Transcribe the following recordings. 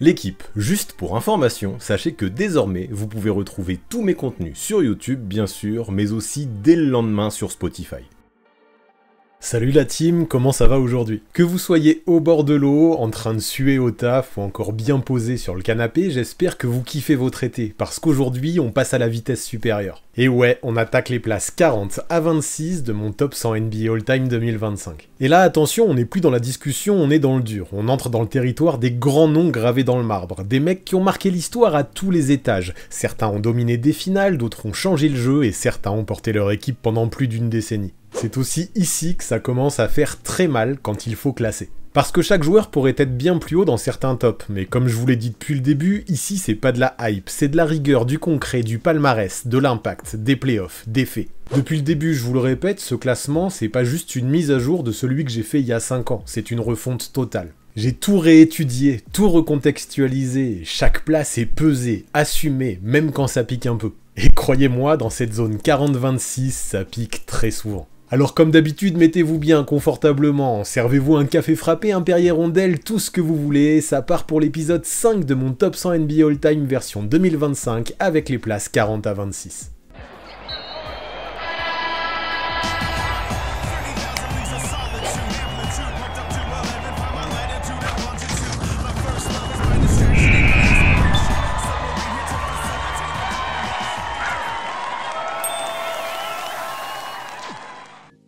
L'équipe, juste pour information, sachez que désormais, vous pouvez retrouver tous mes contenus sur YouTube, bien sûr, mais aussi dès le lendemain sur Spotify. Salut la team, comment ça va aujourd'hui? Que vous soyez au bord de l'eau, en train de suer au taf ou encore bien posé sur le canapé, j'espère que vous kiffez votre été, parce qu'aujourd'hui on passe à la vitesse supérieure. Et ouais, on attaque les places 40 à 26 de mon top 100 NBA All-Time 2025. Et là attention, on n'est plus dans la discussion, on est dans le dur, on entre dans le territoire des grands noms gravés dans le marbre, des mecs qui ont marqué l'histoire à tous les étages. Certains ont dominé des finales, d'autres ont changé le jeu et certains ont porté leur équipe pendant plus d'une décennie. C'est aussi ici que ça commence à faire très mal quand il faut classer. Parce que chaque joueur pourrait être bien plus haut dans certains tops, mais comme je vous l'ai dit depuis le début, ici c'est pas de la hype, c'est de la rigueur, du concret, du palmarès, de l'impact, des playoffs, des faits. Depuis le début, je vous le répète, ce classement c'est pas juste une mise à jour de celui que j'ai fait il y a 5 ans, c'est une refonte totale. J'ai tout réétudié, tout recontextualisé, chaque place est pesée, assumée, même quand ça pique un peu. Et croyez-moi, dans cette zone 40-26, ça pique très souvent. Alors comme d'habitude, mettez-vous bien confortablement, servez-vous un café frappé, un Perrier Rondelle, tout ce que vous voulez, ça part pour l'épisode 5 de mon top 100 NBA All-Time version 2025 avec les places 40 à 26.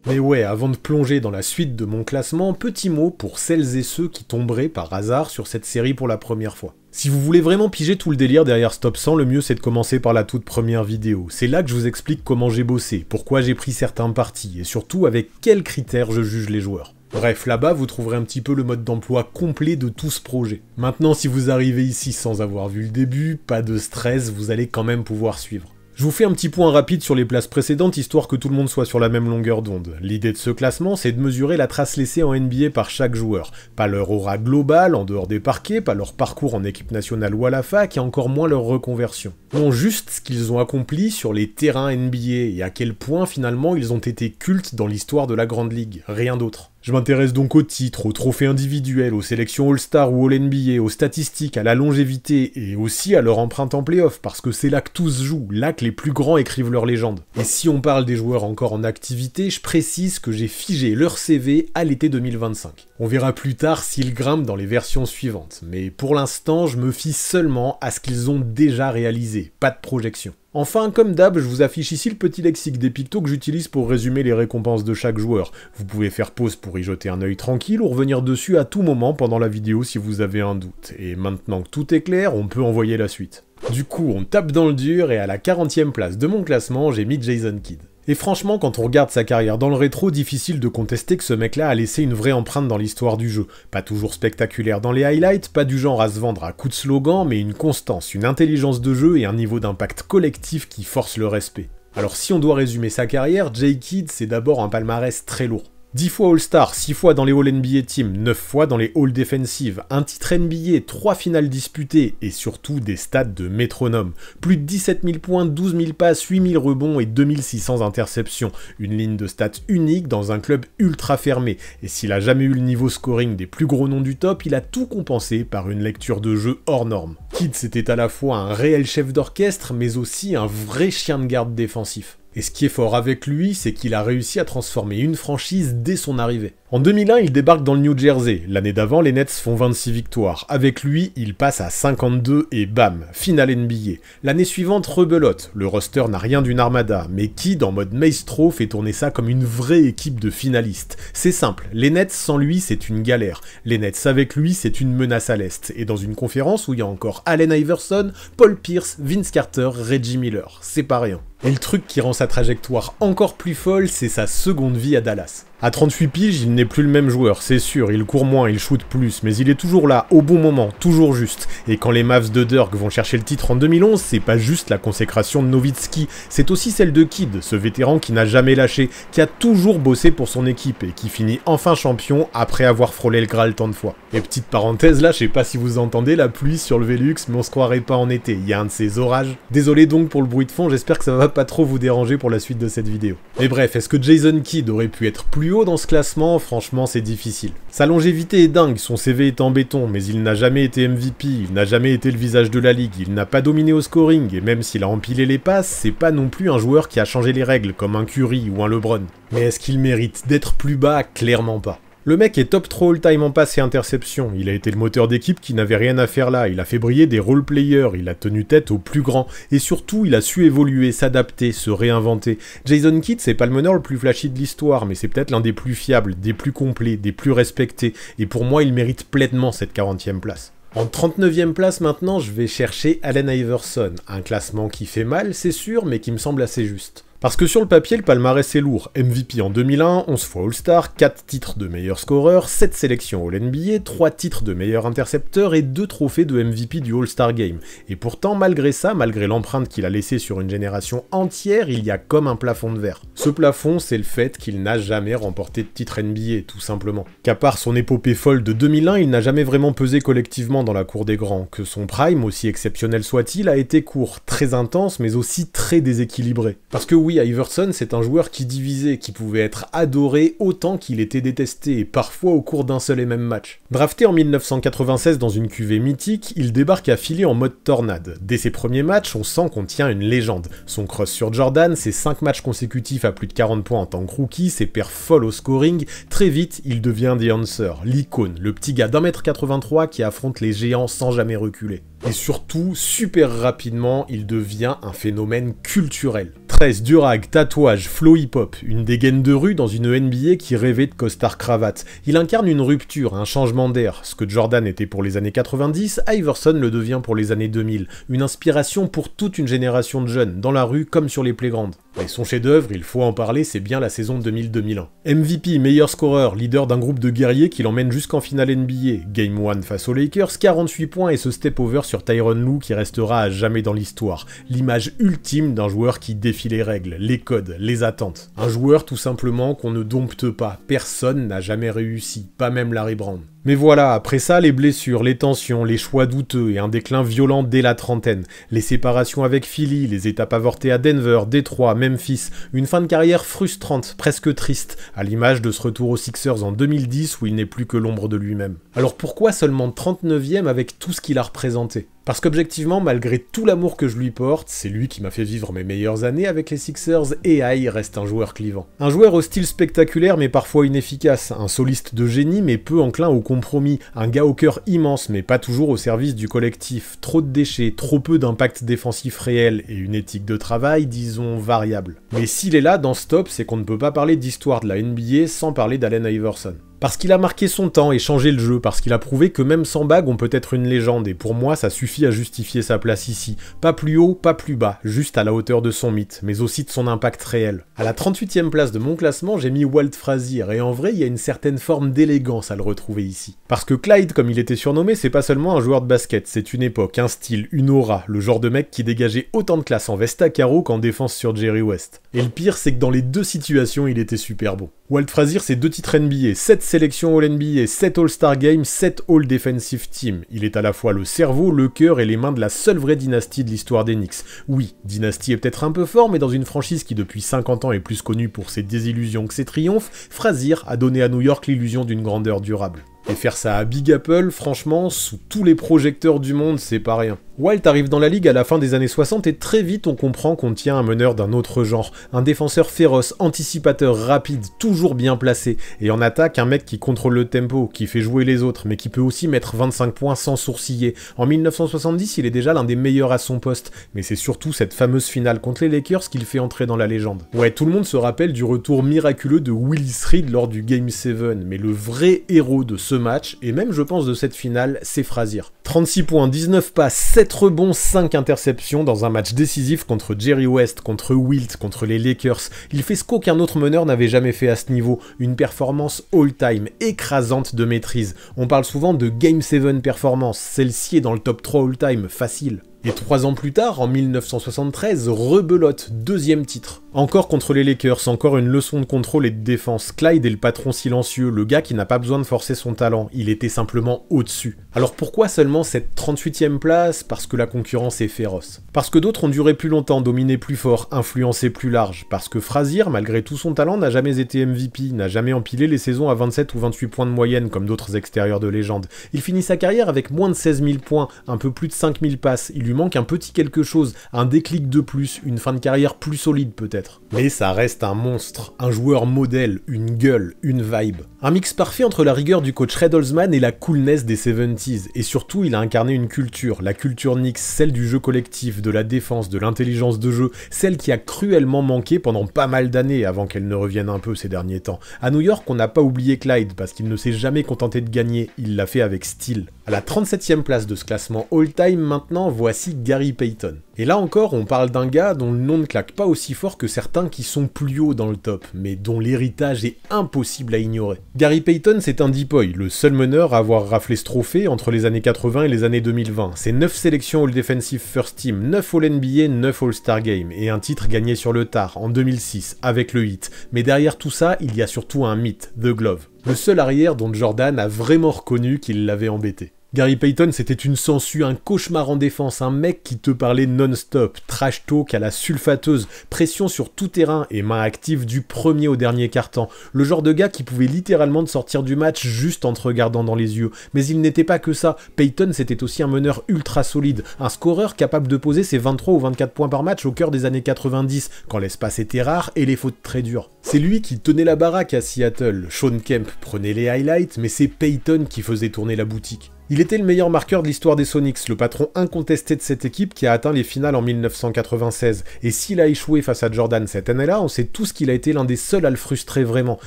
Mais ouais, avant de plonger dans la suite de mon classement, petit mot pour celles et ceux qui tomberaient par hasard sur cette série pour la première fois. Si vous voulez vraiment piger tout le délire derrière ce top 100, le mieux c'est de commencer par la toute première vidéo. C'est là que je vous explique comment j'ai bossé, pourquoi j'ai pris certains partis, et surtout avec quels critères je juge les joueurs. Bref, là-bas, vous trouverez un petit peu le mode d'emploi complet de tout ce projet. Maintenant, si vous arrivez ici sans avoir vu le début, pas de stress, vous allez quand même pouvoir suivre. Je vous fais un petit point rapide sur les places précédentes, histoire que tout le monde soit sur la même longueur d'onde. L'idée de ce classement, c'est de mesurer la trace laissée en NBA par chaque joueur. Pas leur aura globale, en dehors des parquets, pas leur parcours en équipe nationale ou à la fac, et encore moins leur reconversion. Non, juste ce qu'ils ont accompli sur les terrains NBA, et à quel point finalement ils ont été cultes dans l'histoire de la Grande Ligue, rien d'autre. Je m'intéresse donc aux titres, aux trophées individuels, aux sélections All-Star ou All-NBA, aux statistiques, à la longévité et aussi à leur empreinte en play-off, parce que c'est là que tout se joue, là que les plus grands écrivent leur légende. Et si on parle des joueurs encore en activité, je précise que j'ai figé leur CV à l'été 2025. On verra plus tard s'ils grimpent dans les versions suivantes, mais pour l'instant, je me fie seulement à ce qu'ils ont déjà réalisé, pas de projection. Enfin, comme d'hab, je vous affiche ici le petit lexique des pictos que j'utilise pour résumer les récompenses de chaque joueur. Vous pouvez faire pause pour y jeter un œil tranquille ou revenir dessus à tout moment pendant la vidéo si vous avez un doute. Et maintenant que tout est clair, on peut envoyer la suite. Du coup, on tape dans le dur et à la 40e place de mon classement, j'ai mis Jason Kidd. Et franchement, quand on regarde sa carrière dans le rétro, difficile de contester que ce mec-là a laissé une vraie empreinte dans l'histoire du jeu. Pas toujours spectaculaire dans les highlights, pas du genre à se vendre à coups de slogan, mais une constance, une intelligence de jeu et un niveau d'impact collectif qui force le respect. Alors si on doit résumer sa carrière, Jay Kidd c'est d'abord un palmarès très lourd. 10 fois All-Star, 6 fois dans les All-NBA Team, 9 fois dans les All-Defensive, un titre NBA, 3 finales disputées, et surtout des stats de métronome. Plus de 17 000 points, 12 000 passes, 8 000 rebonds et 2600 interceptions. Une ligne de stats unique dans un club ultra fermé. Et s'il a jamais eu le niveau scoring des plus gros noms du top, il a tout compensé par une lecture de jeu hors norme. Kidd c'était à la fois un réel chef d'orchestre, mais aussi un vrai chien de garde défensif. Et ce qui est fort avec lui, c'est qu'il a réussi à transformer une franchise dès son arrivée. En 2001, il débarque dans le New Jersey. L'année d'avant, les Nets font 26 victoires. Avec lui, il passe à 52 et bam, finale NBA. L'année suivante, rebelote. Le roster n'a rien d'une armada, mais Kidd, en mode maestro, fait tourner ça comme une vraie équipe de finalistes. C'est simple, les Nets sans lui, c'est une galère. Les Nets avec lui, c'est une menace à l'Est. Et dans une conférence où il y a encore Allen Iverson, Paul Pierce, Vince Carter, Reggie Miller. C'est pas rien. Et le truc qui rend sa trajectoire encore plus folle, c'est sa seconde vie à Dallas. À 38 piges, il n'est plus le même joueur, c'est sûr, il court moins, il shoot plus, mais il est toujours là, au bon moment, toujours juste. Et quand les Mavs de Dirk vont chercher le titre en 2011, c'est pas juste la consécration de Nowitzki, c'est aussi celle de Kidd, ce vétéran qui n'a jamais lâché, qui a toujours bossé pour son équipe et qui finit enfin champion après avoir frôlé le Graal tant de fois. Et petite parenthèse là, je sais pas si vous entendez la pluie sur le Velux, mais on se croirait pas en été, il y a un de ces orages. Désolé donc pour le bruit de fond, j'espère que ça va pas trop vous déranger pour la suite de cette vidéo. Mais bref, est-ce que Jason Kidd aurait pu être plus plus haut dans ce classement, franchement c'est difficile. Sa longévité est dingue, son CV est en béton, mais il n'a jamais été MVP, il n'a jamais été le visage de la ligue, il n'a pas dominé au scoring, et même s'il a empilé les passes, c'est pas non plus un joueur qui a changé les règles, comme un Curry ou un LeBron. Mais est-ce qu'il mérite d'être plus bas? Clairement pas. Le mec est top 3 all-time en passes et interceptions, il a été le moteur d'équipe qui n'avait rien à faire là, il a fait briller des role-players, il a tenu tête aux plus grands, et surtout il a su évoluer, s'adapter, se réinventer. Jason Kidd c'est pas le meneur le plus flashy de l'histoire, mais c'est peut-être l'un des plus fiables, des plus complets, des plus respectés, et pour moi il mérite pleinement cette 40e place. En 39e place maintenant, je vais chercher Allen Iverson, un classement qui fait mal c'est sûr, mais qui me semble assez juste. Parce que sur le papier, le palmarès est lourd. MVP en 2001, 11 fois All-Star, 4 titres de meilleur scoreur, 7 sélections All-NBA, 3 titres de meilleur intercepteur et 2 trophées de MVP du All-Star Game. Et pourtant, malgré ça, malgré l'empreinte qu'il a laissée sur une génération entière, il y a comme un plafond de verre. Ce plafond, c'est le fait qu'il n'a jamais remporté de titre NBA, tout simplement. Qu'à part son épopée folle de 2001, il n'a jamais vraiment pesé collectivement dans la cour des grands. Que son prime, aussi exceptionnel soit-il, a été court, très intense, mais aussi très déséquilibré. Parce que oui, Iverson, c'est un joueur qui divisait, qui pouvait être adoré autant qu'il était détesté, et parfois au cours d'un seul et même match. Drafté en 1996 dans une cuvée mythique, il débarque à Philly en mode tornade. Dès ses premiers matchs, on sent qu'on tient une légende. Son cross sur Jordan, ses 5 matchs consécutifs à plus de 40 points en tant que rookie, ses perfs folles au scoring, très vite, il devient The Answer, l'icône, le petit gars d'1m83 qui affronte les géants sans jamais reculer. Et surtout, super rapidement, il devient un phénomène culturel. Tresse, durag, tatouage, flow hip-hop, une dégaine de rue dans une NBA qui rêvait de costard-cravate. Il incarne une rupture, un changement d'air. Ce que Jordan était pour les années 90, Iverson le devient pour les années 2000. Une inspiration pour toute une génération de jeunes, dans la rue comme sur les playgrounds. Et son chef-d'œuvre, il faut en parler, c'est bien la saison 2000-2001. MVP, meilleur scoreur, leader d'un groupe de guerriers qui l'emmène jusqu'en finale NBA. Game 1 face aux Lakers, 48 points et ce step-over sur Tyronn Lue qui restera à jamais dans l'histoire. L'image ultime d'un joueur qui défie les règles, les codes, les attentes. Un joueur tout simplement qu'on ne dompte pas. Personne n'a jamais réussi, pas même Larry Brown. Mais voilà, après ça, les blessures, les tensions, les choix douteux et un déclin violent dès la trentaine, les séparations avec Philly, les étapes avortées à Denver, Détroit, Memphis, une fin de carrière frustrante, presque triste, à l'image de ce retour aux Sixers en 2010 où il n'est plus que l'ombre de lui-même. Alors pourquoi seulement 39e avec tout ce qu'il a représenté ? Parce qu'objectivement, malgré tout l'amour que je lui porte, c'est lui qui m'a fait vivre mes meilleures années avec les Sixers, et Ai reste un joueur clivant. Un joueur au style spectaculaire mais parfois inefficace, un soliste de génie mais peu enclin au compromis, un gars au cœur immense mais pas toujours au service du collectif, trop de déchets, trop peu d'impact défensif réel et une éthique de travail, disons, variable. Mais s'il est là dans ce top, c'est qu'on ne peut pas parler d'histoire de la NBA sans parler d'Allen Iverson. Parce qu'il a marqué son temps et changé le jeu, parce qu'il a prouvé que même sans bague on peut être une légende, et pour moi ça suffit à justifier sa place ici. Pas plus haut, pas plus bas, juste à la hauteur de son mythe, mais aussi de son impact réel. À la 38e place de mon classement, j'ai mis Walt Frazier, et en vrai il y a une certaine forme d'élégance à le retrouver ici. Parce que Clyde, comme il était surnommé, c'est pas seulement un joueur de basket, c'est une époque, un style, une aura, le genre de mec qui dégageait autant de classe en veste à carreaux qu'en défense sur Jerry West. Et le pire, c'est que dans les deux situations, il était super bon. Walt Frazier, c'est 2 titres NBA, 7 sélections All-NBA, 7 All-Star Games, 7 All-Defensive Team. Il est à la fois le cerveau, le cœur et les mains de la seule vraie dynastie de l'histoire des Knicks. Oui, dynastie est peut-être un peu fort, mais dans une franchise qui depuis 50 ans est plus connue pour ses désillusions que ses triomphes, Frazier a donné à New York l'illusion d'une grandeur durable. Et faire ça à Big Apple, franchement, sous tous les projecteurs du monde, c'est pas rien. Walt arrive dans la ligue à la fin des années 60 et très vite on comprend qu'on tient un meneur d'un autre genre, un défenseur féroce, anticipateur, rapide, toujours bien placé, et en attaque un mec qui contrôle le tempo, qui fait jouer les autres, mais qui peut aussi mettre 25 points sans sourciller. En 1970, il est déjà l'un des meilleurs à son poste, mais c'est surtout cette fameuse finale contre les Lakers qu'il fait entrer dans la légende. Ouais, tout le monde se rappelle du retour miraculeux de Willis Reed lors du Game 7, mais le vrai héros de ce match, et même je pense de cette finale, c'est Frazier. 36 points, 19 passes, 7 rebonds, 5 interceptions dans un match décisif contre Jerry West, contre Wilt, contre les Lakers. Il fait ce qu'aucun autre meneur n'avait jamais fait à ce niveau, une performance all-time, écrasante de maîtrise. On parle souvent de Game 7 performance, celle-ci est dans le top 3 all-time, facile. Et 3 ans plus tard, en 1973, rebelote, deuxième titre. Encore contre les Lakers, encore une leçon de contrôle et de défense. Clyde est le patron silencieux, le gars qui n'a pas besoin de forcer son talent, il était simplement au-dessus. Alors pourquoi seulement cette 38e place? Parce que la concurrence est féroce. Parce que d'autres ont duré plus longtemps, dominé plus fort, influencé plus large. Parce que Frazier, malgré tout son talent, n'a jamais été MVP, n'a jamais empilé les saisons à 27 ou 28 points de moyenne comme d'autres extérieurs de légende. Il finit sa carrière avec moins de 16 000 points, un peu plus de 5 000 passes, il lui manque un petit quelque chose, un déclic de plus, une fin de carrière plus solide peut-être. Mais ça reste un monstre, un joueur modèle, une gueule, une vibe. Un mix parfait entre la rigueur du coach Red Holzman et la coolness des 70s, et surtout il a incarné une culture, la culture Knicks, celle du jeu collectif, de la défense, de l'intelligence de jeu, celle qui a cruellement manqué pendant pas mal d'années avant qu'elle ne revienne un peu ces derniers temps. À New York, on n'a pas oublié Clyde, parce qu'il ne s'est jamais contenté de gagner, il l'a fait avec style. À la 37e place de ce classement all-time maintenant, voici Gary Payton. Et là encore, on parle d'un gars dont le nom ne claque pas aussi fort que certains qui sont plus hauts dans le top, mais dont l'héritage est impossible à ignorer. Gary Payton, c'est un Depoy, le seul meneur à avoir raflé ce trophée entre les années 80 et les années 2020. C'est 9 sélections All-Defensive First Team, 9 All-NBA, 9 All-Star Game, et un titre gagné sur le tard, en 2006, avec le Heat. Mais derrière tout ça, il y a surtout un mythe, The Glove. Le seul arrière dont Jordan a vraiment reconnu qu'il l'avait embêté. Gary Payton, c'était une sangsue, un cauchemar en défense, un mec qui te parlait non-stop, trash talk à la sulfateuse, pression sur tout terrain et main active du premier au dernier quart-temps. Le genre de gars qui pouvait littéralement te sortir du match juste en te regardant dans les yeux. Mais il n'était pas que ça. Payton, c'était aussi un meneur ultra solide, un scoreur capable de poser ses 23 ou 24 points par match au cœur des années 90, quand l'espace était rare et les fautes très dures. C'est lui qui tenait la baraque à Seattle. Sean Kemp prenait les highlights, mais c'est Payton qui faisait tourner la boutique. Il était le meilleur marqueur de l'histoire des Sonics, le patron incontesté de cette équipe qui a atteint les finales en 1996. Et s'il a échoué face à Jordan cette année-là, on sait tous qu'il a été l'un des seuls à le frustrer vraiment.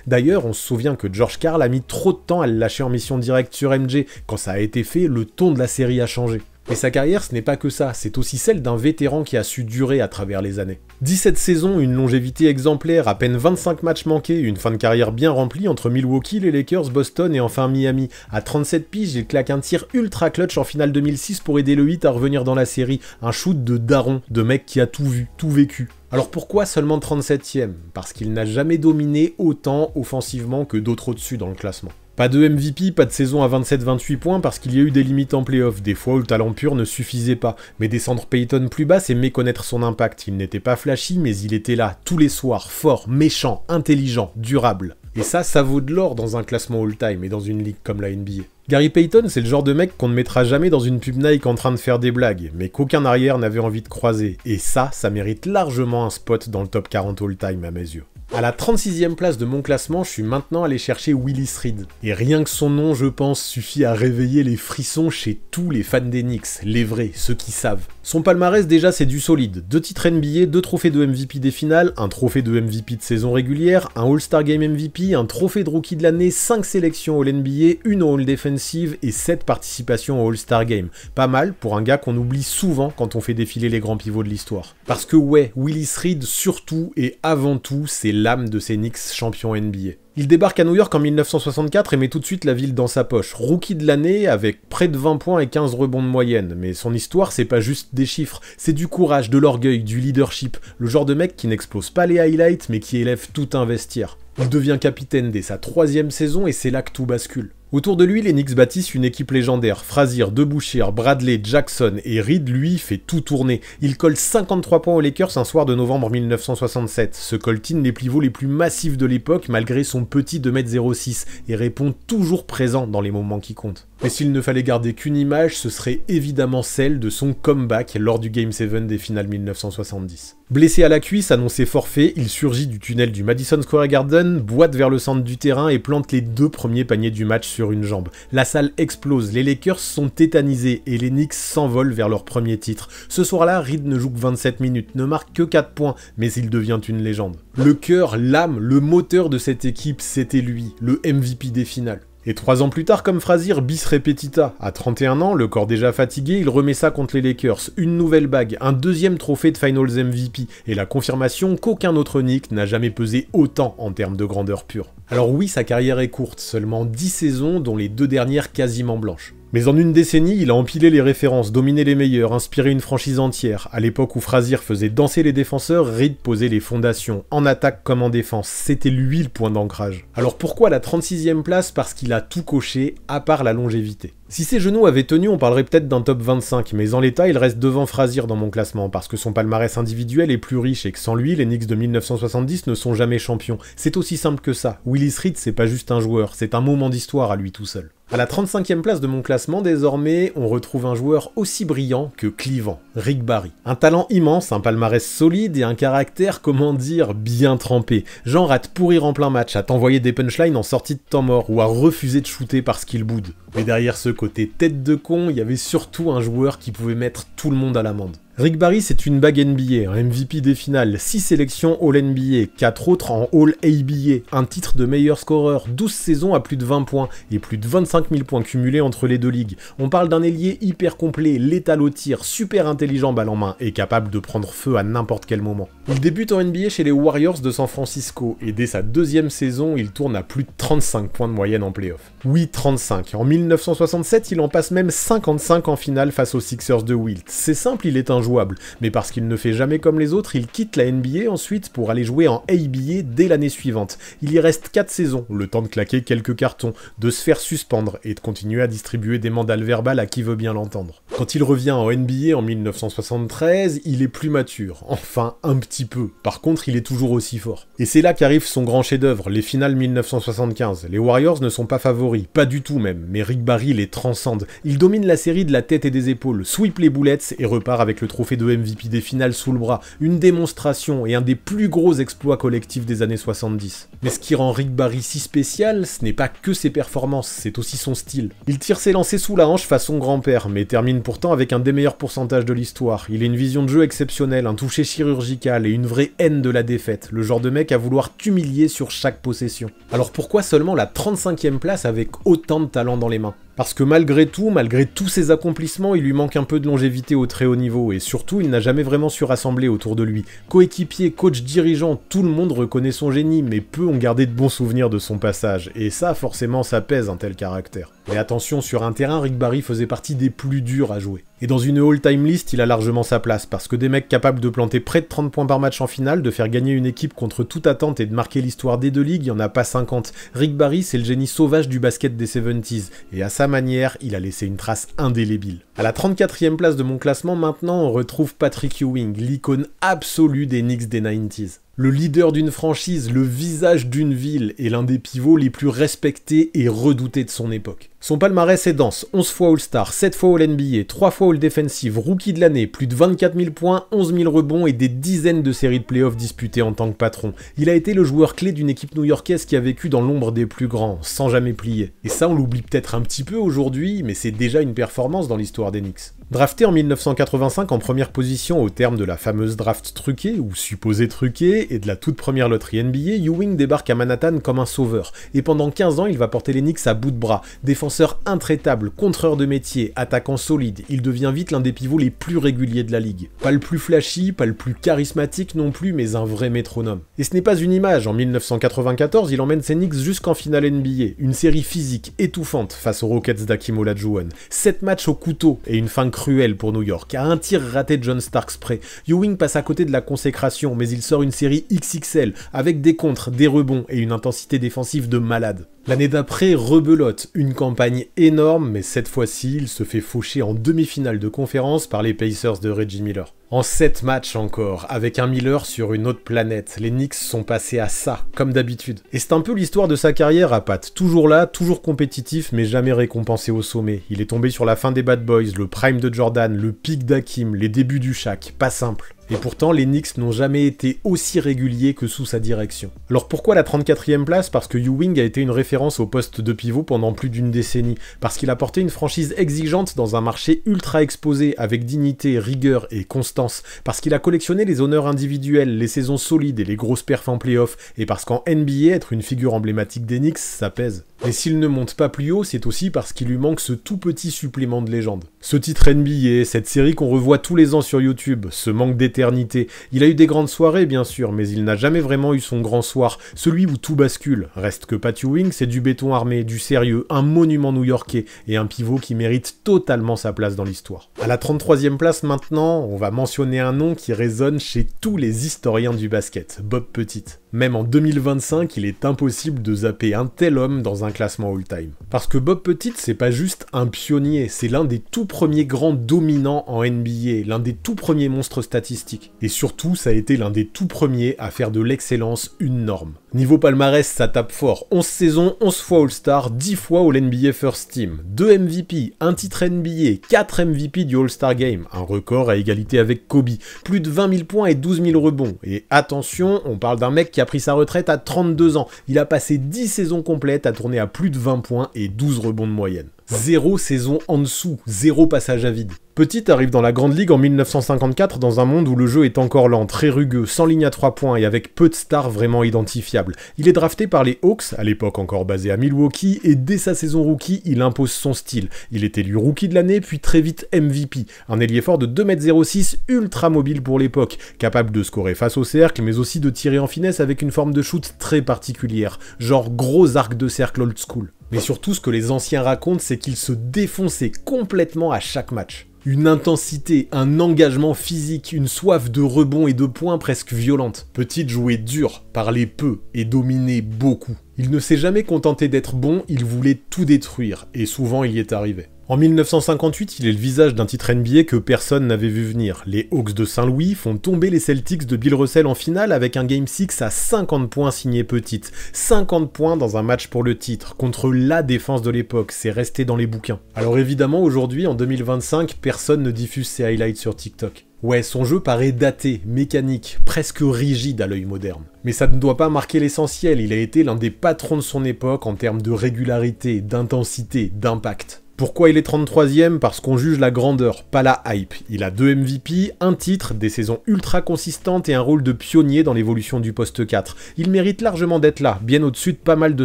D'ailleurs, on se souvient que George Karl a mis trop de temps à le lâcher en mission directe sur MJ. Quand ça a été fait, le ton de la série a changé. Mais sa carrière, ce n'est pas que ça, c'est aussi celle d'un vétéran qui a su durer à travers les années. 17 saisons, une longévité exemplaire, à peine 25 matchs manqués, une fin de carrière bien remplie entre Milwaukee, les Lakers, Boston et enfin Miami. À 37 piges, il claque un tir ultra clutch en finale 2006 pour aider le Heat à revenir dans la série. Un shoot de daron, de mec qui a tout vu, tout vécu. Alors pourquoi seulement 37ème? Parce qu'il n'a jamais dominé autant offensivement que d'autres au-dessus dans le classement. Pas de MVP, pas de saison à 27-28 points parce qu'il y a eu des limites en play-off, des fois où le talent pur ne suffisait pas. Mais descendre Payton plus bas, c'est méconnaître son impact. Il n'était pas flashy, mais il était là, tous les soirs, fort, méchant, intelligent, durable. Et ça vaut de l'or dans un classement all-time et dans une ligue comme la NBA. Gary Payton, c'est le genre de mec qu'on ne mettra jamais dans une pub Nike en train de faire des blagues, mais qu'aucun arrière n'avait envie de croiser. Et ça mérite largement un spot dans le top 40 all-time à mes yeux. À la 36e place de mon classement, je suis maintenant allé chercher Willis Reed. Et rien que son nom, je pense, suffit à réveiller les frissons chez tous les fans des Knicks, les vrais, ceux qui savent. Son palmarès déjà c'est du solide, 2 titres NBA, 2 trophées de MVP des finales, un trophée de MVP de saison régulière, un All-Star Game MVP, un trophée de Rookie de l'année, 5 sélections All-NBA, une All-Defensive et 7 participations au All-Star Game. Pas mal pour un gars qu'on oublie souvent quand on fait défiler les grands pivots de l'histoire. Parce que ouais, Willis Reed surtout et avant tout, c'est l'âme de ces Knicks champions NBA. Il débarque à New York en 1964 et met tout de suite la ville dans sa poche. Rookie de l'année avec près de 20 points et 15 rebonds de moyenne. Mais son histoire, c'est pas juste des chiffres, c'est du courage, de l'orgueil, du leadership. Le genre de mec qui n'explose pas les highlights mais qui élève tout un vestiaire. Il devient capitaine dès sa 3e saison et c'est là que tout bascule. Autour de lui, les Knicks bâtissent une équipe légendaire. Frazier, DeBusschere, Bradley, Jackson et Reed, lui, fait tout tourner. Il colle 53 points aux Lakers un soir de novembre 1967. Se coltine les pivots les plus massifs de l'époque malgré son petit 2m06 et répond toujours présent dans les moments qui comptent. Mais s'il ne fallait garder qu'une image, ce serait évidemment celle de son comeback lors du Game 7 des finales 1970. Blessé à la cuisse, annoncé forfait, il surgit du tunnel du Madison Square Garden, boite vers le centre du terrain et plante les 2 premiers paniers du match sur une jambe. La salle explose, les Lakers sont tétanisés et les Knicks s'envolent vers leur premier titre. Ce soir-là, Reed ne joue que 27 minutes, ne marque que 4 points, mais il devient une légende. Le cœur, l'âme, le moteur de cette équipe, c'était lui, le MVP des finales. Et 3 ans plus tard, comme Frazier, bis repetita. À 31 ans, le corps déjà fatigué, il remet ça contre les Lakers. Une nouvelle bague, un 2e trophée de Finals MVP, et la confirmation qu'aucun autre Knick n'a jamais pesé autant en termes de grandeur pure. Alors oui, sa carrière est courte, seulement 10 saisons, dont les 2 dernières quasiment blanches. Mais en une décennie, il a empilé les références, dominé les meilleurs, inspiré une franchise entière. À l'époque où Frazier faisait danser les défenseurs, Reed posait les fondations, en attaque comme en défense. C'était lui le point d'ancrage. Alors pourquoi la 36e place? Parce qu'il a tout coché, à part la longévité. Si ses genoux avaient tenu, on parlerait peut-être d'un top 25, mais en l'état, il reste devant Frazier dans mon classement, parce que son palmarès individuel est plus riche et que sans lui, les Knicks de 1970 ne sont jamais champions. C'est aussi simple que ça. Willis Reed, c'est pas juste un joueur, c'est un moment d'histoire à lui tout seul. À la 35e place de mon classement, désormais, on retrouve un joueur aussi brillant que clivant, Rick Barry. Un talent immense, un palmarès solide et un caractère, comment dire, bien trempé. Genre à te pourrir en plein match, à t'envoyer des punchlines en sortie de temps mort ou à refuser de shooter parce qu'il boude. Mais derrière ce côté tête de con, il y avait surtout un joueur qui pouvait mettre tout le monde à l'amende. Rick Barry, c'est une bague NBA, un MVP des finales, 6 sélections All-NBA, 4 autres en All-ABA, un titre de meilleur scoreur, 12 saisons à plus de 20 points et plus de 25 000 points cumulés entre les deux ligues. On parle d'un ailier hyper complet, létal au tir, super intelligent balle en main et capable de prendre feu à n'importe quel moment. Il débute en NBA chez les Warriors de San Francisco et dès sa deuxième saison, il tourne à plus de 35 points de moyenne en playoff. Oui, 35. En 1967, il en passe même 55 en finale face aux Sixers de Wilt. C'est simple, il est injouable, mais parce qu'il ne fait jamais comme les autres, il quitte la NBA ensuite pour aller jouer en ABA dès l'année suivante. Il y reste 4 saisons, le temps de claquer quelques cartons, de se faire suspendre et de continuer à distribuer des mandales verbales à qui veut bien l'entendre. Quand il revient en NBA en 1973, il est plus mature, enfin un petit peu. Par contre, il est toujours aussi fort. Et c'est là qu'arrive son grand chef-d'œuvre, les finales 1975. Les Warriors ne sont pas favoris, pas du tout même, mais Rick Barry les transcende. Il domine la série de la tête et des épaules, sweep les boulettes et repart avec le trophée de MVP des finales sous le bras. Une démonstration et un des plus gros exploits collectifs des années 70. Mais ce qui rend Rick Barry si spécial, ce n'est pas que ses performances, c'est aussi son style. Il tire ses lancers sous la hanche façon grand-père, mais termine pourtant avec un des meilleurs pourcentages de l'histoire. Il a une vision de jeu exceptionnelle, un toucher chirurgical et une vraie haine de la défaite, le genre de mec à vouloir t'humilier sur chaque possession. Alors pourquoi seulement la 35e place avec autant de talent dans les mains? Parce que malgré tous ses accomplissements, il lui manque un peu de longévité au très haut niveau, et surtout, il n'a jamais vraiment su rassembler autour de lui. Coéquipier, coach, dirigeant, tout le monde reconnaît son génie, mais peu ont gardé de bons souvenirs de son passage, et ça, forcément, ça pèse un tel caractère. Mais attention, sur un terrain, Rick Barry faisait partie des plus durs à jouer. Et dans une all-time list, il a largement sa place, parce que des mecs capables de planter près de 30 points par match en finale, de faire gagner une équipe contre toute attente et de marquer l'histoire des deux ligues, il n'y en a pas 50. Rick Barry, c'est le génie sauvage du basket des 70s, et à sa manière, il a laissé une trace indélébile. À la 34e place de mon classement, maintenant, on retrouve Patrick Ewing, l'icône absolue des Knicks des 90s. Le leader d'une franchise, le visage d'une ville, et l'un des pivots les plus respectés et redoutés de son époque. Son palmarès est dense, 11 fois All-Star, 7 fois All-NBA, 3 fois All-Defensive, Rookie de l'année, plus de 24 000 points, 11 000 rebonds et des dizaines de séries de playoffs disputées en tant que patron. Il a été le joueur clé d'une équipe new-yorkaise qui a vécu dans l'ombre des plus grands, sans jamais plier. Et ça, on l'oublie peut-être un petit peu aujourd'hui, mais c'est déjà une performance dans l'histoire des Knicks. Drafté en 1985 en première position au terme de la fameuse draft truquée, ou supposée truquée, et de la toute première loterie NBA, Ewing débarque à Manhattan comme un sauveur. Et pendant 15 ans, il va porter les Knicks à bout de bras. Défenseur intraitable, contreur de métier, attaquant solide, il devient vite l'un des pivots les plus réguliers de la ligue. Pas le plus flashy, pas le plus charismatique non plus, mais un vrai métronome. Et ce n'est pas une image, en 1994, il emmène ses Knicks jusqu'en finale NBA, une série physique étouffante face aux Rockets d'Hakeem Olajuwon. 7 matchs au couteau et une fin cruelle pour New York. À un tir raté de John Starks près, Ewing passe à côté de la consécration, mais il sort une série XXL, avec des contres, des rebonds et une intensité défensive de malade. L'année d'après, rebelote, une campagne énorme, mais cette fois-ci, il se fait faucher en demi-finale de conférence par les Pacers de Reggie Miller. En 7 matchs encore, avec un Miller sur une autre planète, les Knicks sont passés à ça, comme d'habitude. Et c'est un peu l'histoire de sa carrière à Pat, toujours là, toujours compétitif, mais jamais récompensé au sommet. Il est tombé sur la fin des Bad Boys, le prime de Jordan, le pic d'Hakim, les débuts du Shaq, pas simple. Et pourtant, les Knicks n'ont jamais été aussi réguliers que sous sa direction. Alors pourquoi la 34e place? Parce que Ewing a été une référence au poste de pivot pendant plus d'une décennie. Parce qu'il a porté une franchise exigeante dans un marché ultra exposé, avec dignité, rigueur et constance. Parce qu'il a collectionné les honneurs individuels, les saisons solides et les grosses perfs en playoff. Et parce qu'en NBA, être une figure emblématique des Knicks, ça pèse. Mais s'il ne monte pas plus haut, c'est aussi parce qu'il lui manque ce tout petit supplément de légende. Ce titre NBA, cette série qu'on revoit tous les ans sur YouTube, ce manque d'éternité. Il a eu des grandes soirées bien sûr, mais il n'a jamais vraiment eu son grand soir, celui où tout bascule. Reste que Pat Ewing, c'est du béton armé, du sérieux, un monument new-yorkais et un pivot qui mérite totalement sa place dans l'histoire. À la 33e place maintenant, on va mentionner un nom qui résonne chez tous les historiens du basket, Bob Pettit. Même en 2025, il est impossible de zapper un tel homme dans un classement all-time. Parce que Bob Pettit, c'est pas juste un pionnier, c'est l'un des tout premiers grands dominants en NBA, l'un des tout premiers monstres statistiques. Et surtout, ça a été l'un des tout premiers à faire de l'excellence une norme. Niveau palmarès, ça tape fort. 11 saisons, 11 fois All-Star, 10 fois All-NBA First Team, 2 MVP, un titre NBA, 4 MVP du All-Star Game, un record à égalité avec Kobe, plus de 20 000 points et 12 000 rebonds. Et attention, on parle d'un mec qui a pris sa retraite à 32 ans. Il a passé 10 saisons complètes à tourner à plus de 20 points et 12 rebonds de moyenne. 0 saison en dessous, 0 passage à vide. Petit arrive dans la Grande Ligue en 1954 dans un monde où le jeu est encore lent, très rugueux, sans ligne à 3 points et avec peu de stars vraiment identifiables. Il est drafté par les Hawks, à l'époque encore basé à Milwaukee, et dès sa saison rookie, il impose son style. Il est élu rookie de l'année, puis très vite MVP. Un ailier fort de 2,06 m, ultra mobile pour l'époque, capable de scorer face au cercle, mais aussi de tirer en finesse avec une forme de shoot très particulière, genre gros arc de cercle old school. Mais surtout, ce que les anciens racontent, c'est qu'il se défonçait complètement à chaque match. Une intensité, un engagement physique, une soif de rebond et de points presque violente. Petit jouait dur, parlait peu et dominait beaucoup. Il ne s'est jamais contenté d'être bon, il voulait tout détruire, et souvent il y est arrivé. En 1958, il est le visage d'un titre NBA que personne n'avait vu venir. Les Hawks de Saint-Louis font tomber les Celtics de Bill Russell en finale avec un Game 6 à 50 points signé Petit. 50 points dans un match pour le titre, contre la défense de l'époque, c'est resté dans les bouquins. Alors évidemment, aujourd'hui, en 2025, personne ne diffuse ses highlights sur TikTok. Ouais, son jeu paraît daté, mécanique, presque rigide à l'œil moderne. Mais ça ne doit pas marquer l'essentiel, il a été l'un des patrons de son époque en termes de régularité, d'intensité, d'impact. Pourquoi il est 33e? Parce qu'on juge la grandeur, pas la hype. Il a 2 MVP, un titre, des saisons ultra consistantes et un rôle de pionnier dans l'évolution du poste 4. Il mérite largement d'être là, bien au-dessus de pas mal de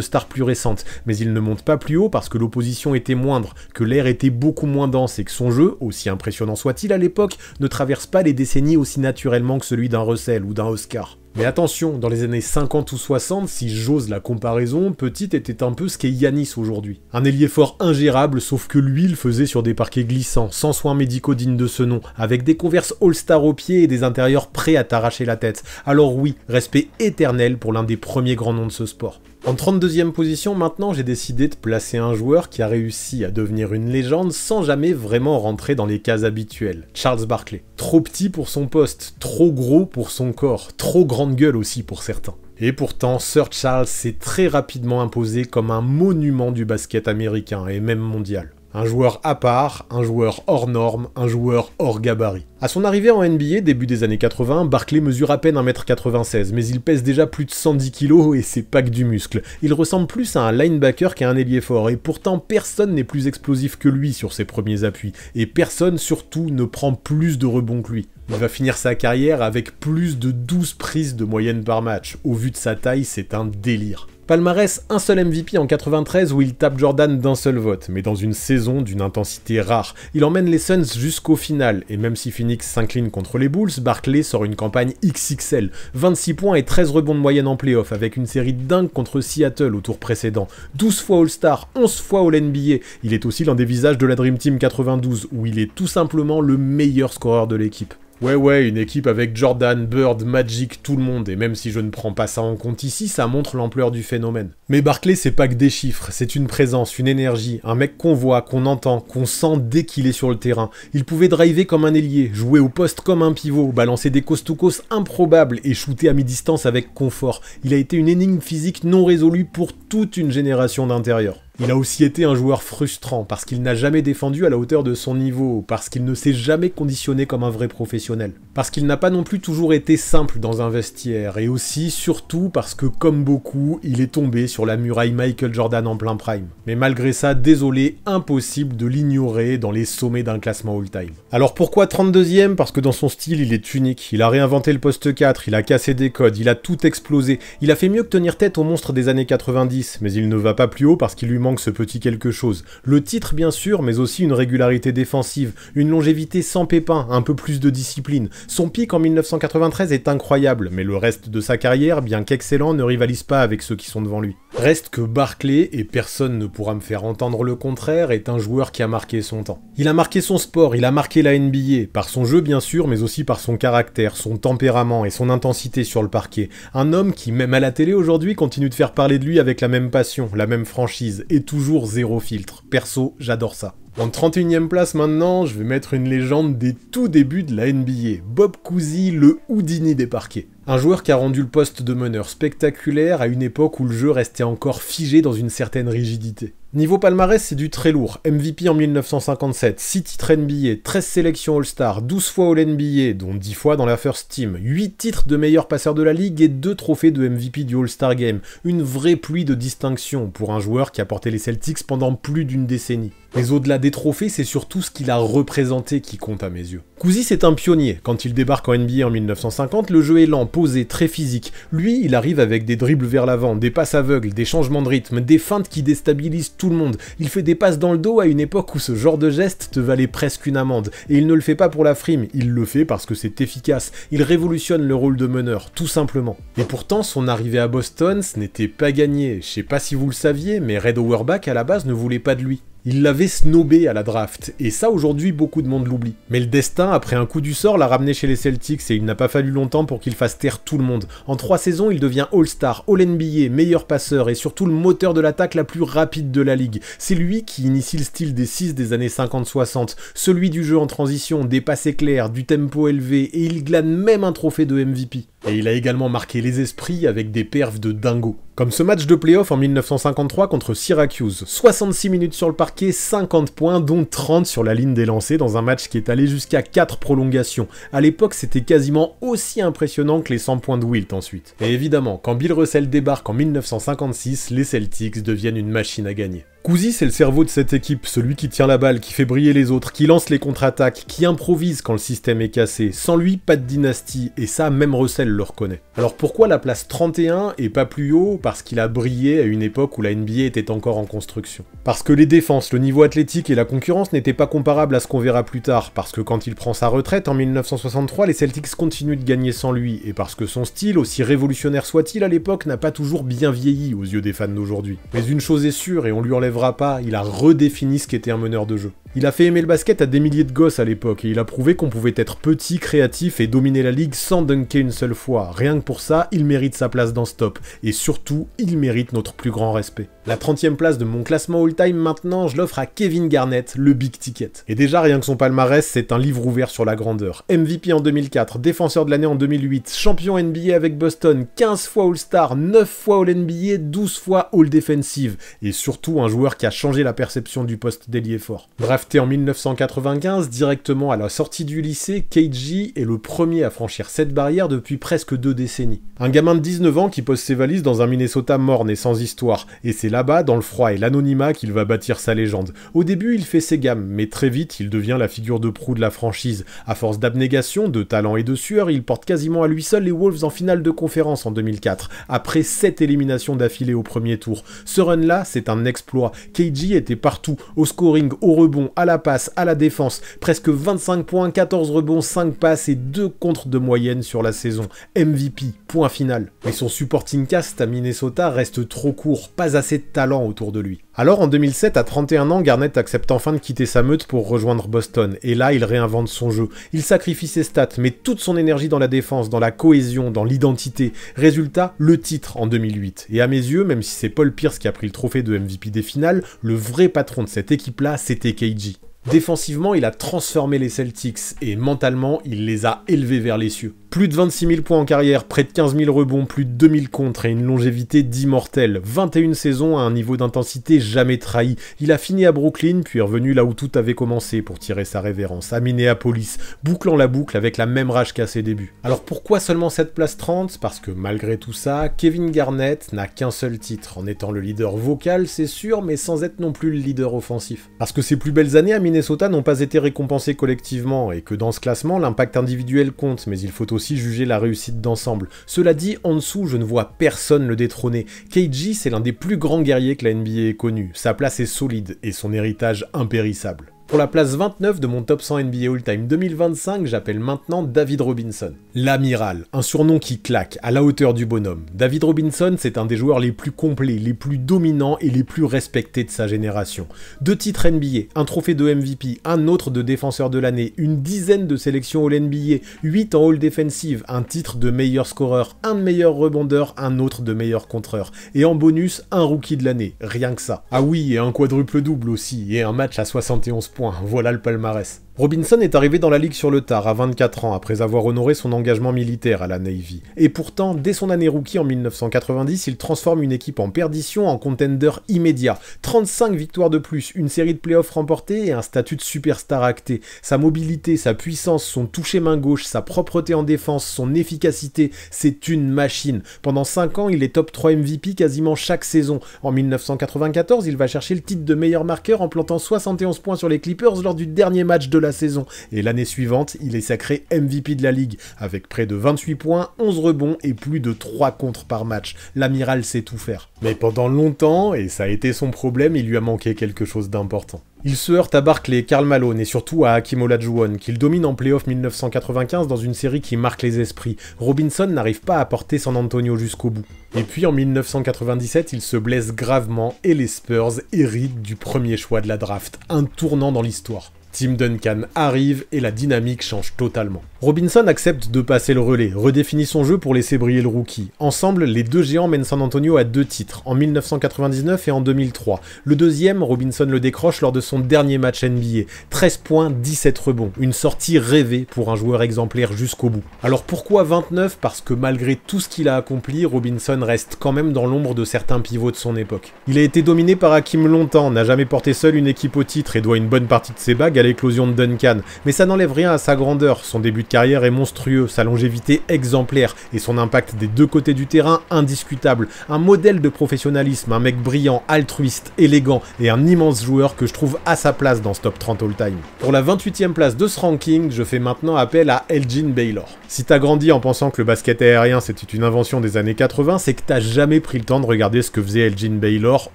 stars plus récentes, mais il ne monte pas plus haut parce que l'opposition était moindre, que l'air était beaucoup moins dense et que son jeu, aussi impressionnant soit-il à l'époque, ne traverse pas les décennies aussi naturellement que celui d'un Russell ou d'un Oscar. Mais attention, dans les années 50 ou 60, si j'ose la comparaison, Petit était un peu ce qu'est Giannis aujourd'hui. Un ailier fort ingérable, sauf que lui, il faisait sur des parquets glissants, sans soins médicaux dignes de ce nom, avec des Converse All-Star aux pieds et des intérieurs prêts à t'arracher la tête. Alors oui, respect éternel pour l'un des premiers grands noms de ce sport. En 32e position, maintenant, j'ai décidé de placer un joueur qui a réussi à devenir une légende sans jamais vraiment rentrer dans les cases habituelles. Charles Barkley. Trop petit pour son poste, trop gros pour son corps, trop grande gueule aussi pour certains. Et pourtant, Sir Charles s'est très rapidement imposé comme un monument du basket américain et même mondial. Un joueur à part, un joueur hors norme, un joueur hors gabarit. À son arrivée en NBA, début des années 80, Barkley mesure à peine 1m96, mais il pèse déjà plus de 110 kg et c'est pas que du muscle. Il ressemble plus à un linebacker qu'à un ailier fort, et pourtant personne n'est plus explosif que lui sur ses premiers appuis, et personne surtout ne prend plus de rebonds que lui. Il va finir sa carrière avec plus de 12 prises de moyenne par match. Au vu de sa taille, c'est un délire. Palmarès, un seul MVP en 93 où il tape Jordan d'un seul vote, mais dans une saison d'une intensité rare. Il emmène les Suns jusqu'au final, et même si Phoenix s'incline contre les Bulls, Barkley sort une campagne XXL. 26 points et 13 rebonds de moyenne en play-off, avec une série dingue contre Seattle au tour précédent. 12 fois All-Star, 11 fois All-NBA. Il est aussi l'un des visages de la Dream Team 92, où il est tout simplement le meilleur scoreur de l'équipe. Ouais, une équipe avec Jordan, Bird, Magic, tout le monde, et même si je ne prends pas ça en compte ici, ça montre l'ampleur du phénomène. Mais Barkley, c'est pas que des chiffres, c'est une présence, une énergie, un mec qu'on voit, qu'on entend, qu'on sent dès qu'il est sur le terrain. Il pouvait driver comme un ailier, jouer au poste comme un pivot, balancer des coast-to-coast improbables et shooter à mi-distance avec confort. Il a été une énigme physique non résolue pour toute une génération d'intérieurs. Il a aussi été un joueur frustrant, parce qu'il n'a jamais défendu à la hauteur de son niveau, parce qu'il ne s'est jamais conditionné comme un vrai professionnel, parce qu'il n'a pas non plus toujours été simple dans un vestiaire, et aussi, surtout, parce que, comme beaucoup, il est tombé sur la muraille Michael Jordan en plein prime. Mais malgré ça, désolé, impossible de l'ignorer dans les sommets d'un classement all-time. Alors pourquoi 32e? Parce que dans son style, il est unique. Il a réinventé le poste 4, il a cassé des codes, il a tout explosé. Il a fait mieux que tenir tête aux monstres des années 90, mais il ne va pas plus haut parce qu'il lui manque ce petit quelque chose. Le titre bien sûr, mais aussi une régularité défensive, une longévité sans pépin, un peu plus de discipline. Son pic en 1993 est incroyable, mais le reste de sa carrière, bien qu'excellent, ne rivalise pas avec ceux qui sont devant lui. Reste que Barkley, et personne ne pourra me faire entendre le contraire, est un joueur qui a marqué son temps. Il a marqué son sport, il a marqué la NBA, par son jeu bien sûr, mais aussi par son caractère, son tempérament et son intensité sur le parquet. Un homme qui, même à la télé aujourd'hui, continue de faire parler de lui avec la même passion, la même franchise, et toujours zéro filtre. Perso, j'adore ça. En 31e place maintenant, je vais mettre une légende des tout débuts de la NBA, Bob Cousy, le Houdini des parquets. Un joueur qui a rendu le poste de meneur spectaculaire à une époque où le jeu restait encore figé dans une certaine rigidité. Niveau palmarès, c'est du très lourd. MVP en 1957, 6 titres NBA, 13 sélections All-Star, 12 fois All-NBA, dont 10 fois dans la First Team, 8 titres de meilleur passeur de la ligue et 2 trophées de MVP du All-Star Game. Une vraie pluie de distinctions pour un joueur qui a porté les Celtics pendant plus d'une décennie. Mais au-delà des trophées, c'est surtout ce qu'il a représenté qui compte à mes yeux. Cousy, c'est un pionnier. Quand il débarque en NBA en 1950, le jeu est lent, posé, très physique. Lui, il arrive avec des dribbles vers l'avant, des passes aveugles, des changements de rythme, des feintes qui déstabilisent tout le monde. Il fait des passes dans le dos à une époque où ce genre de geste te valait presque une amende. Et il ne le fait pas pour la frime, il le fait parce que c'est efficace. Il révolutionne le rôle de meneur, tout simplement. Et pourtant, son arrivée à Boston, ce n'était pas gagné. Je sais pas si vous le saviez, mais Red Auerbach à la base ne voulait pas de lui. Il l'avait snobé à la draft, et ça aujourd'hui beaucoup de monde l'oublie. Mais le destin, après un coup du sort, l'a ramené chez les Celtics et il n'a pas fallu longtemps pour qu'il fasse taire tout le monde. En 3 saisons, il devient All-Star, All-NBA, meilleur passeur et surtout le moteur de l'attaque la plus rapide de la ligue. C'est lui qui initie le style des 6 des années 50-60, celui du jeu en transition, des passes éclairs, du tempo élevé, et il glane même un trophée de MVP. Et il a également marqué les esprits avec des perfs de dingo. Comme ce match de play-off en 1953 contre Syracuse. 66 minutes sur le parquet, 50 points, dont 30 sur la ligne des lancers dans un match qui est allé jusqu'à 4 prolongations. À l'époque, c'était quasiment aussi impressionnant que les 100 points de Wilt ensuite. Et évidemment, quand Bill Russell débarque en 1956, les Celtics deviennent une machine à gagner. Cousy, c'est le cerveau de cette équipe, celui qui tient la balle, qui fait briller les autres, qui lance les contre-attaques, qui improvise quand le système est cassé. Sans lui, pas de dynastie, et ça, même Russell le reconnaît. Alors pourquoi la place 31 et pas plus haut? Parce qu'il a brillé à une époque où la NBA était encore en construction. Parce que les défenses, le niveau athlétique et la concurrence n'étaient pas comparables à ce qu'on verra plus tard, parce que quand il prend sa retraite en 1963, les Celtics continuent de gagner sans lui, et parce que son style, aussi révolutionnaire soit-il à l'époque, n'a pas toujours bien vieilli aux yeux des fans d'aujourd'hui. Mais une chose est sûre, et on lui enlève pas, il a redéfini ce qu'était un meneur de jeu. Il a fait aimer le basket à des milliers de gosses à l'époque, et il a prouvé qu'on pouvait être petit, créatif et dominer la ligue sans dunker une seule fois. Rien que pour ça, il mérite sa place dans ce top, et surtout, il mérite notre plus grand respect. La 30e place de mon classement all-time maintenant, je l'offre à Kevin Garnett, le Big Ticket. Et déjà, rien que son palmarès, c'est un livre ouvert sur la grandeur. MVP en 2004, défenseur de l'année en 2008, champion NBA avec Boston, 15 fois All-Star, 9 fois All-NBA, 12 fois All-Defensive, et surtout un joueur qui a changé la perception du poste d'ailier fort. Drafté en 1995, directement à la sortie du lycée, KG est le premier à franchir cette barrière depuis presque 2 décennies. Un gamin de 19 ans qui pose ses valises dans un Minnesota morne et sans histoire, et c'est là-bas, dans le froid et l'anonymat, qu'il va bâtir sa légende. Au début, il fait ses gammes, mais très vite, il devient la figure de proue de la franchise. À force d'abnégation, de talent et de sueur, il porte quasiment à lui seul les Wolves en finale de conférence en 2004, après 7 éliminations d'affilée au premier tour. Ce run-là, c'est un exploit. KG était partout, au scoring, au rebond, à la passe, à la défense. Presque 25 points, 14 rebonds, 5 passes et 2 contres de moyenne sur la saison. MVP, point final. Mais son supporting cast à Minnesota reste trop court, pas assez de talent autour de lui. Alors en 2007, à 31 ans, Garnett accepte enfin de quitter sa meute pour rejoindre Boston, et là il réinvente son jeu. Il sacrifie ses stats, met toute son énergie dans la défense, dans la cohésion, dans l'identité. Résultat, le titre en 2008. Et à mes yeux, même si c'est Paul Pierce qui a pris le trophée de MVP des finales, le vrai patron de cette équipe-là, c'était KG. Défensivement, il a transformé les Celtics, et mentalement, il les a élevés vers les cieux. Plus de 26 000 points en carrière, près de 15 000 rebonds, plus de 2000 contres et une longévité d'immortel. 21 saisons à un niveau d'intensité jamais trahi. Il a fini à Brooklyn, puis est revenu là où tout avait commencé pour tirer sa révérence, à Minneapolis, bouclant la boucle avec la même rage qu'à ses débuts. Alors pourquoi seulement cette place 30 ? Parce que malgré tout ça, Kevin Garnett n'a qu'un seul titre, en étant le leader vocal, c'est sûr, mais sans être non plus le leader offensif. Parce que ses plus belles années à Minnesota n'ont pas été récompensées collectivement, et que dans ce classement, l'impact individuel compte, mais il faut aussi juger la réussite d'ensemble. Cela dit, en dessous, je ne vois personne le détrôner. KG, c'est l'un des plus grands guerriers que la NBA ait connu. Sa place est solide et son héritage impérissable. Pour la place 29 de mon top 100 NBA All-Time 2025, j'appelle maintenant David Robinson. L'amiral, un surnom qui claque, à la hauteur du bonhomme. David Robinson, c'est un des joueurs les plus complets, les plus dominants et les plus respectés de sa génération. 2 titres NBA, un trophée de MVP, un autre de défenseur de l'année, une dizaine de sélections All-NBA, 8 en All-Defensive, un titre de meilleur scoreur, un de meilleur rebondeur, un autre de meilleur contreur. Et en bonus, un rookie de l'année, rien que ça. Ah oui, et un quadruple-double aussi, et un match à 71 points. Voilà le palmarès. Robinson est arrivé dans la ligue sur le tard, à 24 ans, après avoir honoré son engagement militaire à la Navy. Et pourtant, dès son année rookie en 1990, il transforme une équipe en perdition en contender immédiat. 35 victoires de plus, une série de playoffs remportées et un statut de superstar acté. Sa mobilité, sa puissance, son toucher main gauche, sa propreté en défense, son efficacité, c'est une machine. Pendant 5 ans, il est top 3 MVP quasiment chaque saison. En 1994, il va chercher le titre de meilleur marqueur en plantant 71 points sur les Clippers lors du dernier match de la saison. Et l'année suivante, il est sacré MVP de la ligue, avec près de 28 points, 11 rebonds et plus de 3 contres par match. L'amiral sait tout faire. Mais pendant longtemps, et ça a été son problème, il lui a manqué quelque chose d'important. Il se heurte à Barkley, Karl Malone et surtout à Hakeem Olajuwon, qu'il domine en playoff 1995 dans une série qui marque les esprits. Robinson n'arrive pas à porter San Antonio jusqu'au bout. Et puis en 1997, il se blesse gravement et les Spurs héritent du premier choix de la draft, un tournant dans l'histoire. Tim Duncan arrive et la dynamique change totalement. Robinson accepte de passer le relais, redéfinit son jeu pour laisser briller le rookie. Ensemble, les deux géants mènent San Antonio à 2 titres, en 1999 et en 2003. Le deuxième, Robinson le décroche lors de son dernier match NBA. 13 points, 17 rebonds. Une sortie rêvée pour un joueur exemplaire jusqu'au bout. Alors pourquoi 29 ? Parce que malgré tout ce qu'il a accompli, Robinson reste quand même dans l'ombre de certains pivots de son époque. Il a été dominé par Hakeem longtemps, n'a jamais porté seul une équipe au titre et doit une bonne partie de ses bagues à l'éclosion de Duncan. Mais ça n'enlève rien à sa grandeur, son début de carrière est monstrueux, sa longévité exemplaire et son impact des deux côtés du terrain indiscutable. Un modèle de professionnalisme, un mec brillant, altruiste, élégant et un immense joueur que je trouve à sa place dans ce top 30 all-time. Pour la 28e place de ce ranking, je fais maintenant appel à Elgin Baylor. Si t'as grandi en pensant que le basket aérien c'était une invention des années 80, c'est que t'as jamais pris le temps de regarder ce que faisait Elgin Baylor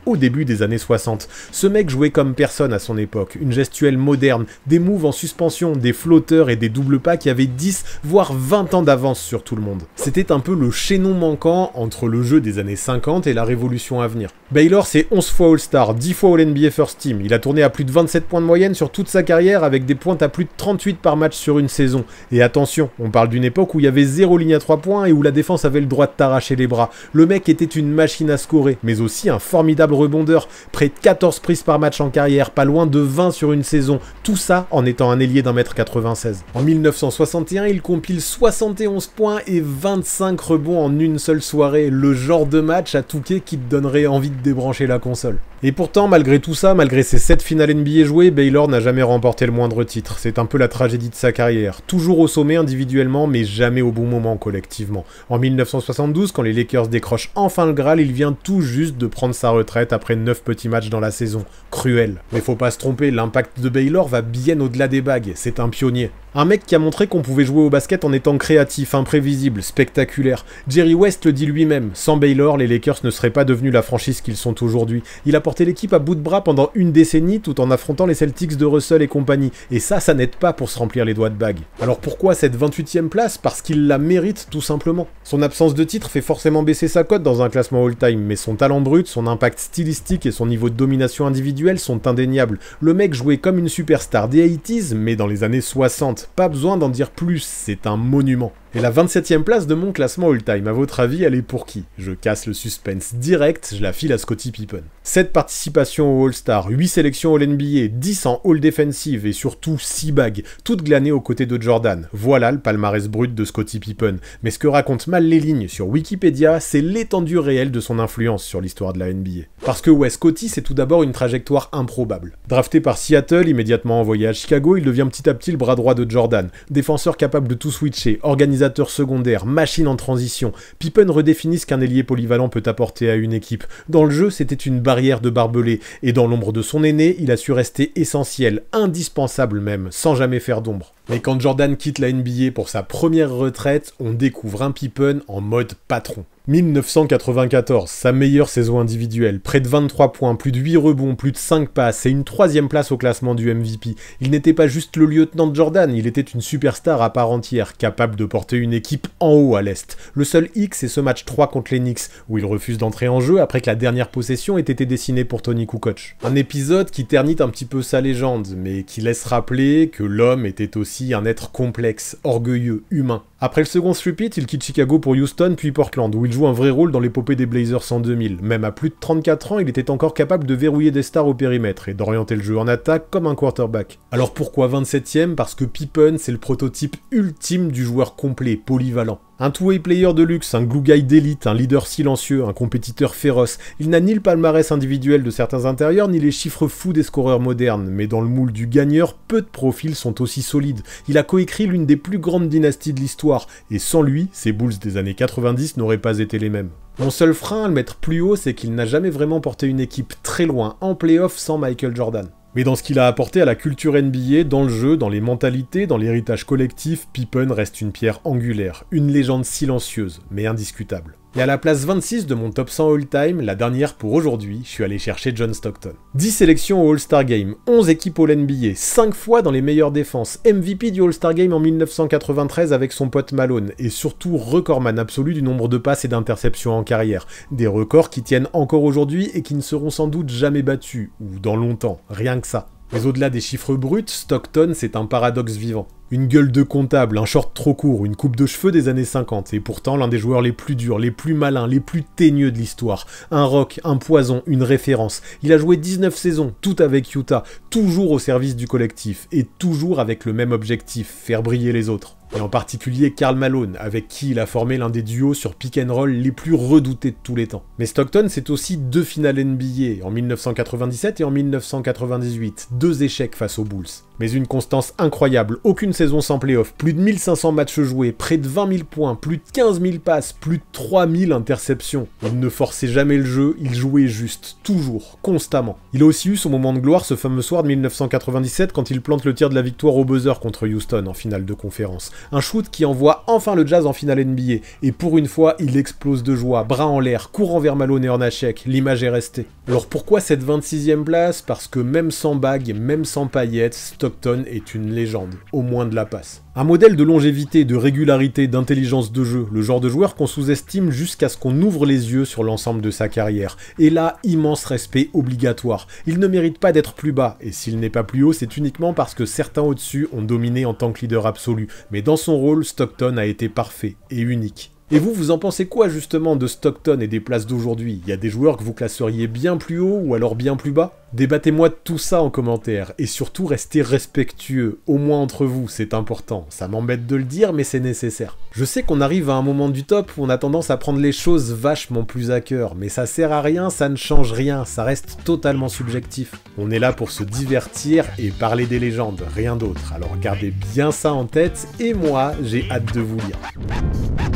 au début des années 60. Ce mec jouait comme personne à son époque, une gestuelle moderne, des moves en suspension, des flotteurs et des doubles pas qui avaient 10 voire 20 ans d'avance sur tout le monde. C'était un peu le chaînon manquant entre le jeu des années 50 et la révolution à venir. Baylor c'est 11 fois All-Star, 10 fois All-NBA First Team, il a tourné à plus de 27 points de moyenne sur toute sa carrière avec des pointes à plus de 38 par match sur une saison. Et attention, on parle d'une époque où il y avait 0 ligne à 3 points et où la défense avait le droit de t'arracher les bras. Le mec était une machine à scorer, mais aussi un formidable rebondeur, près de 14 prises par match en carrière, pas loin de 20 sur une saison, tout ça en étant un ailier d'1m96. En 1961, il compile 71 points et 25 rebonds en une seule soirée, le genre de match à Touquet qui te donnerait envie de débrancher la console. Et pourtant, malgré tout ça, malgré ses 7 finales NBA jouées, Baylor n'a jamais remporté le moindre titre. C'est un peu la tragédie de sa carrière. Toujours au sommet individuellement, mais jamais au bon moment collectivement. En 1972, quand les Lakers décrochent enfin le Graal, il vient tout juste de prendre sa retraite après 9 petits matchs dans la saison. Cruel. Mais faut pas se tromper, l'impact de Baylor va bien au-delà des bagues. C'est un pionnier. Un mec qui a montré qu'on pouvait jouer au basket en étant créatif, imprévisible, spectaculaire. Jerry West le dit lui-même, sans Baylor, les Lakers ne seraient pas devenus la franchise qu'ils sont aujourd'hui. Il a porté l'équipe à bout de bras pendant une décennie tout en affrontant les Celtics de Russell et compagnie. Et ça n'aide pas pour se remplir les doigts de bague. Alors pourquoi cette 28e place ? Parce qu'il la mérite tout simplement. Son absence de titre fait forcément baisser sa cote dans un classement all-time, mais son talent brut, son impact stylistique et son niveau de domination individuelle sont indéniables. Le mec jouait comme une superstar des 80s, mais dans les années 60. Pas besoin d'en dire plus, c'est un monument. Et la 27e place de mon classement all-time, à votre avis, elle est pour qui? Je casse le suspense direct, je la file à Scottie Pippen. 7 participations au All-Star, 8 sélections All-NBA, 10 en All-Defensive et surtout 6 bagues, toutes glanées aux côtés de Jordan. Voilà le palmarès brut de Scottie Pippen. Mais ce que racontent mal les lignes sur Wikipédia, c'est l'étendue réelle de son influence sur l'histoire de la NBA. Parce que ouais, Scottie, c'est tout d'abord une trajectoire improbable. Drafté par Seattle, immédiatement envoyé à Chicago, il devient petit à petit le bras droit de Jordan. Défenseur capable de tout switcher, organisateur secondaire, machine en transition. Pippen redéfinit ce qu'un ailier polyvalent peut apporter à une équipe. Dans le jeu, c'était une barrière de barbelés, et dans l'ombre de son aîné, il a su rester essentiel, indispensable même, sans jamais faire d'ombre. Mais quand Jordan quitte la NBA pour sa première retraite, on découvre un Pippen en mode patron. 1994, sa meilleure saison individuelle, près de 23 points, plus de 8 rebonds, plus de 5 passes et une 3e place au classement du MVP. Il n'était pas juste le lieutenant de Jordan, il était une superstar à part entière, capable de porter une équipe en haut à l'Est. Le seul X est ce match 3 contre les Knicks, où il refuse d'entrer en jeu après que la dernière possession ait été dessinée pour Tony Kukoc. Un épisode qui ternit un petit peu sa légende, mais qui laisse rappeler que l'homme était aussi un être complexe, orgueilleux, humain. Après le second three-peat, il quitte Chicago pour Houston puis Portland, où il joue un vrai rôle dans l'épopée des Blazers en 2000. Même à plus de 34 ans, il était encore capable de verrouiller des stars au périmètre et d'orienter le jeu en attaque comme un quarterback. Alors pourquoi 27ème? Parce que Pippen, c'est le prototype ultime du joueur complet, polyvalent. Un two-way player de luxe, un glue guy d'élite, un leader silencieux, un compétiteur féroce. Il n'a ni le palmarès individuel de certains intérieurs, ni les chiffres fous des scoreurs modernes, mais dans le moule du gagneur, peu de profils sont aussi solides. Il a coécrit l'une des plus grandes dynasties de l'histoire, et sans lui, ces Bulls des années 90 n'auraient pas été les mêmes. Mon seul frein à le mettre plus haut, c'est qu'il n'a jamais vraiment porté une équipe très loin, en play-off sans Michael Jordan. Mais dans ce qu'il a apporté à la culture NBA, dans le jeu, dans les mentalités, dans l'héritage collectif, Pippen reste une pierre angulaire, une légende silencieuse, mais indiscutable. Et à la place 26 de mon top 100 all-time, la dernière pour aujourd'hui, je suis allé chercher John Stockton. 10 sélections au All-Star Game, 11 équipes All-NBA, 5 fois dans les meilleures défenses, MVP du All-Star Game en 1993 avec son pote Malone, et surtout recordman absolu du nombre de passes et d'interceptions en carrière. Des records qui tiennent encore aujourd'hui et qui ne seront sans doute jamais battus, ou dans longtemps, rien que ça. Mais au-delà des chiffres bruts, Stockton c'est un paradoxe vivant. Une gueule de comptable, un short trop court, une coupe de cheveux des années 50, et pourtant l'un des joueurs les plus durs, les plus malins, les plus teigneux de l'histoire. Un rock, un poison, une référence. Il a joué 19 saisons, tout avec Utah, toujours au service du collectif, et toujours avec le même objectif, faire briller les autres. Et en particulier Karl Malone, avec qui il a formé l'un des duos sur pick and roll les plus redoutés de tous les temps. Mais Stockton, c'est aussi 2 finales NBA, en 1997 et en 1998, 2 échecs face aux Bulls. Mais une constance incroyable, aucune saison sans playoff, plus de 1500 matchs joués, près de 20 000 points, plus de 15 000 passes, plus de 3000 interceptions. Il ne forçait jamais le jeu, il jouait juste, toujours, constamment. Il a aussi eu son moment de gloire ce fameux soir de 1997 quand il plante le tir de la victoire au buzzer contre Houston en finale de conférence. Un shoot qui envoie enfin le Jazz en finale NBA, et pour une fois, il explose de joie, bras en l'air, courant vers Malone et Hornacek, l'image est restée. Alors pourquoi cette 26e place? Parce que même sans bague, même sans paillettes, Stockton est une légende, au moins de la passe. Un modèle de longévité, de régularité, d'intelligence de jeu, le genre de joueur qu'on sous-estime jusqu'à ce qu'on ouvre les yeux sur l'ensemble de sa carrière. Et là, immense respect obligatoire. Il ne mérite pas d'être plus bas, et s'il n'est pas plus haut, c'est uniquement parce que certains au-dessus ont dominé en tant que leader absolu. Mais dans son rôle, Stockton a été parfait et unique. Et vous en pensez quoi justement de Stockton et des places d'aujourd'hui? Il y a des joueurs que vous classeriez bien plus haut ou alors bien plus bas? Débattez-moi de tout ça en commentaire, et surtout restez respectueux, au moins entre vous, c'est important. Ça m'embête de le dire, mais c'est nécessaire. Je sais qu'on arrive à un moment du top où on a tendance à prendre les choses vachement plus à cœur, mais ça sert à rien, ça ne change rien, ça reste totalement subjectif. On est là pour se divertir et parler des légendes, rien d'autre. Alors gardez bien ça en tête, et moi, j'ai hâte de vous lire.